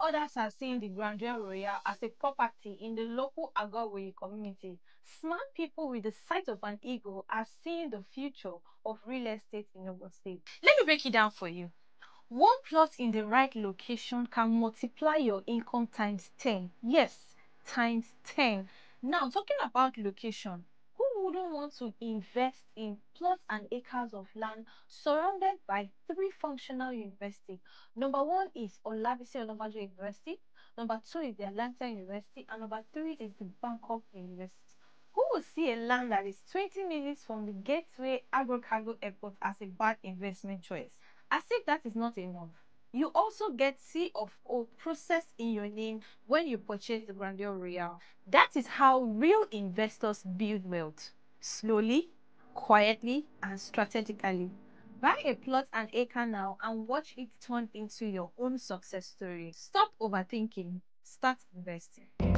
others are seeing the Grandeur Royale as a property in the local Agawe community. Smart people with the sight of an eagle are seeing the future of real estate in Ogun State. Let me break it down for you. One plot in the right location can multiply your income times 10. Yes, times 10. Now, talking about location, who wouldn't want to invest in plots and acres of land surrounded by three functional universities? Number one is Olabisi Onabanjo University, number two is the Atlanta University, and number three is the Bangkok University. Who will see a land that is 20 minutes from the Gateway Agro Cargo Airport as a bad investment choice? As if that is not enough, you also get C of O processed in your name when you purchase the Grandeur Royale. That is how real investors build wealth. Slowly, quietly, and strategically. Buy a plot and acre now and watch it turn into your own success story. Stop overthinking. Start investing.